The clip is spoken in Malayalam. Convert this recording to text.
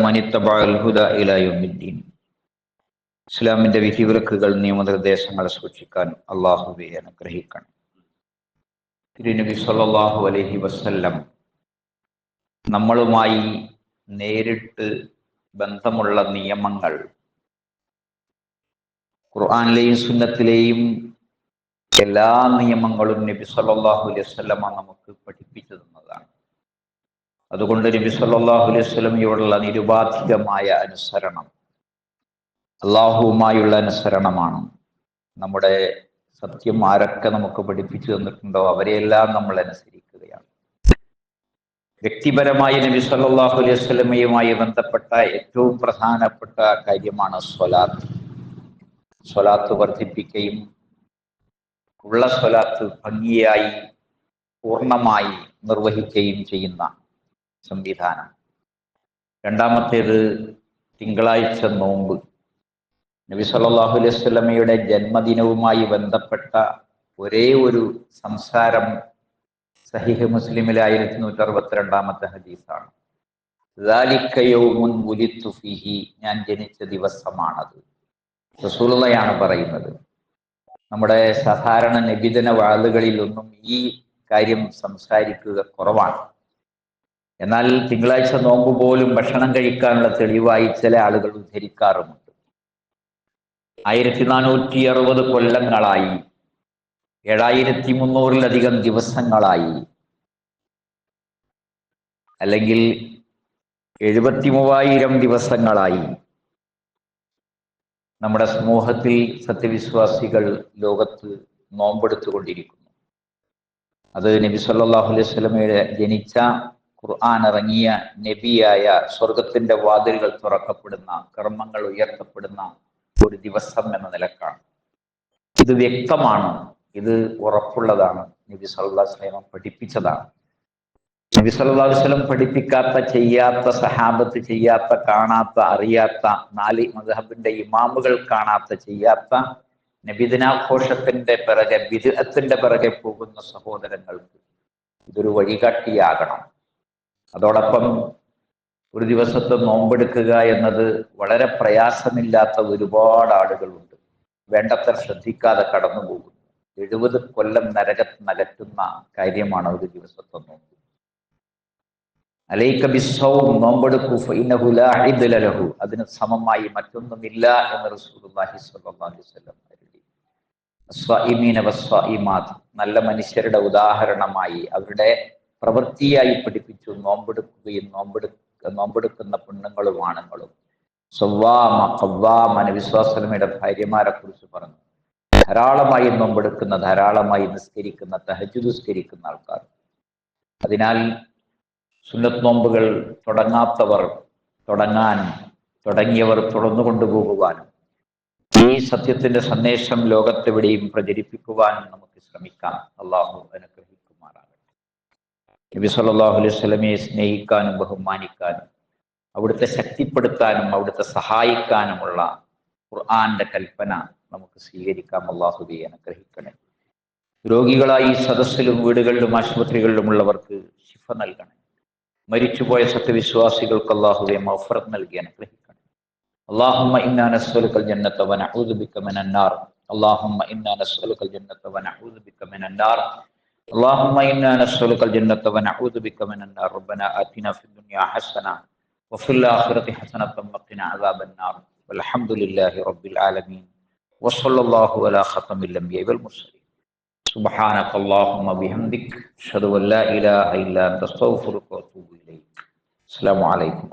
من اتبع الهدى إلى يوم الدين. ഇസ്ലാമിന്റെ വിധിവിലക്കുകൾ നിയമനിർദ്ദേശങ്ങൾ സൂക്ഷിക്കാൻ അള്ളാഹുവെ അനുഗ്രഹിക്കണം. തിരുനബി സല്ലല്ലാഹു അലൈഹി വസല്ലം നമ്മളുമായി നേരിട്ട് ബന്ധമുള്ള നിയമങ്ങൾ ഖുർആനിലെയും സുന്നത്തിലെയും എല്ലാ നിയമങ്ങളും നബി സല്ലല്ലാഹു അലൈഹി വസല്ലം നമുക്ക് പഠിപ്പിച്ചു തന്നതാണ്. അതുകൊണ്ട് നബി സല്ലല്ലാഹു അലൈഹി വസല്ലമയോടുള്ള നിരുപാധികമായ അനുസരണം അള്ളാഹുവുമായുള്ള അനുസരണമാണ്. നമ്മുടെ സത്യം ആരൊക്കെ നമുക്ക് പഠിപ്പിച്ചു തന്നിട്ടുണ്ടോ അവരെയെല്ലാം നമ്മൾ അനുസരിക്കുകയാണ്. വ്യക്തിപരമായി നബി സല്ലല്ലാഹു അലൈഹി വസല്ലമയുമായി ബന്ധപ്പെട്ട ഏറ്റവും പ്രധാനപ്പെട്ട കാര്യമാണ് സ്വലാത്ത്. സ്വലാത്ത് വർദ്ധിപ്പിക്കുകയും ഉള്ള സ്വലാത്ത് ഭംഗിയായി പൂർണ്ണമായി നിർവഹിക്കുകയും ചെയ്യുന്ന സംവിധാനം. രണ്ടാമത്തേത് തിങ്കളാഴ്ച നോമ്പ്. നബി സല്ലല്ലാഹു അലൈഹി വസല്ലമയുടെ ജന്മദിനവുമായി ബന്ധപ്പെട്ട ഒരേ ഒരു സംസാരം സഹീഹ് മുസ്ലിമിലെ 1162 ഹദീസാണ്. ദാലിക യൗമുൻ വുലിദ്തു ഫീഹി, ഞാൻ ജനിച്ച ദിവസമാണത്. റസൂലുള്ളാഹിയാണ് പറയുന്നത്. നമ്മുടെ സാധാരണ നബിദിന വാളുകളിലൊന്നും ഈ കാര്യം സംസാരിക്കുക കുറവാണ്. എന്നാൽ തിങ്കളാഴ്ച നോമ്പ് പോലും ഭക്ഷണം കഴിക്കാനുള്ള തെളിവായി ചില ആളുകൾ ഉദ്ധരിക്കാറുമുണ്ട്. 1460 കൊല്ലങ്ങളായി, 7300-ലധികം ദിവസങ്ങളായി, അല്ലെങ്കിൽ 73,000 ദിവസങ്ങളായി നമ്മുടെ സമൂഹത്തിൽ സത്യവിശ്വാസികൾ ലോകത്ത് നോമ്പെടുത്തുകൊണ്ടിരിക്കുന്നു. അത് നബി സല്ലല്ലാഹു അലൈഹി വസല്ലമയുടെ ജനിച്ച ഖുർആൻ ഇറങ്ങിയ നബിയായ സ്വർഗത്തിന്റെ വാതിലുകൾ തുറക്കപ്പെടുന്ന, കർമ്മങ്ങൾ ഉയർത്തപ്പെടുന്ന ഒരു ദിവസം എന്ന നിലക്കാണ്. ഇത് വ്യക്തമാണ്, ഇത് ഉറപ്പുള്ളതാണ്, നബി സല്ലല്ലാഹു അലൈഹി വസല്ലം പഠിപ്പിച്ചതാണ്. നബി സല്ലല്ലാഹു അലൈഹി വസല്ലം പഠിപ്പിക്കാത്ത, ചെയ്യാത്ത, സഹാബത്ത് ചെയ്യാത്ത, കാണാത്ത, അറിയാത്ത, 4 മദ്ഹബിന്റെ ഇമാമുകൾ കാണാത്ത, ചെയ്യാത്ത നബിദിനാഘോഷത്തിന്റെ പിറകെ, ബിദ്അത്തിന്റെ പിറകെ പോകുന്ന സഹോദരങ്ങൾക്ക് ഇതൊരു വഴികാട്ടിയാകണം. അതോടൊപ്പം ഒരു ദിവസത്തെ നോമ്പെടുക്കുക എന്നത് വളരെ പ്രയാസമില്ലാത്ത ഒരുപാട് ആളുകളുണ്ട്. വേണ്ടത്ര ശ്രദ്ധിക്കാതെ കടന്നു പോകുന്നു. 70 കൊല്ലം നരകത്ത് നകറ്റുന്ന കാര്യമാണ് ഒരു ദിവസത്തെ നോമ്പ്. അലൈക ബിസ്സൗം, നോമ്പെടുക്കൂ, ഫഇന്നഹു ലാ ഇദ്ല ലഹു, അതിന് സമമായി മറ്റൊന്നുമില്ല എന്ന് റസൂലുള്ളാഹി സ്വല്ലല്ലാഹു അലൈഹി വസല്ലം പറഞ്ഞു. അസ്വാഇമീന വസ്വാഇമാത്ത്, നല്ല മനുഷ്യരുടെ ഉദാഹരണമായി അവരുടെ പ്രവൃത്തിയായി പഠിപ്പിച്ചു നോമ്പെടുക്കുകയും നോമ്പെടുക്കുന്ന പെണ്ണുങ്ങളും ആണുങ്ങളും. സവ്വാമ ഖവ്വാമ, നബി സ്വല്ലല്ലാഹു അലൈഹി വസല്ലമയുടെ ഭാര്യമാരെ കുറിച്ച് പറഞ്ഞു. ധാരാളമായി നോമ്പെടുക്കുന്ന, ധാരാളമായി നിസ്കരിക്കുന്ന, തഹജ്ജുദ് നിസ്കരിക്കുന്ന ആൾക്കാർ. അതിനാൽ സുന്നത്ത് നോമ്പുകൾ തുടങ്ങാത്തവർ തുടങ്ങാനും തുടങ്ങിയവർ തുടർന്നു കൊണ്ടുപോകുവാനും ഈ സത്യത്തിന്റെ സന്ദേശം ലോകത്തെവിടെയും പ്രചരിപ്പിക്കുവാനും നമുക്ക് ശ്രമിക്കാം. അള്ളാഹു അനുഗ്രഹിക്കുമാറാകട്ടെ. നബി സല്ലല്ലാഹു അലൈഹി വസല്ലമയെ സ്നേഹിക്കാനും ബഹുമാനിക്കാനും അവിടുത്തെ ശക്തിപ്പെടുത്താനും അവിടുത്തെ സഹായിക്കാനുമുള്ള ഖുർആന്റെ കൽപ്പന നമുക്ക് സ്വീകരിക്കാം. അള്ളാഹുവെ അനുഗ്രഹിക്കണേ. രോഗികളായി സദസ്സിലും വീടുകളിലും ആശുപത്രികളിലുമുള്ളവർക്ക് ശിഫ നൽകണേ. മരിച്ചുപോയ സത്യവിശ്വാസികൾക്ക് അള്ളാഹുവെ മഗ്ഫിറത്ത് നൽകി അനുഗ്രഹിക്കണേ. اللهم إنا نسألك الجنة ونعوذ بك من النار. اللهم إنا نسألك الجنة ونعوذ بك من النار. اللهم إنا نسألك الجنة ونعوذ بك من النار. ربنا آتنا في الدنيا حسنة وفي الآخرة حسنة وقنا عذاب النار. والحمد لله رب العالمين. وصلى الله على خاتم الأنبياء والمرسلين. سبحانك اللهم وبحمدك أشهد أن لا إله إلا أنت أستغفرك وأتوب إليك. السلام عليكم.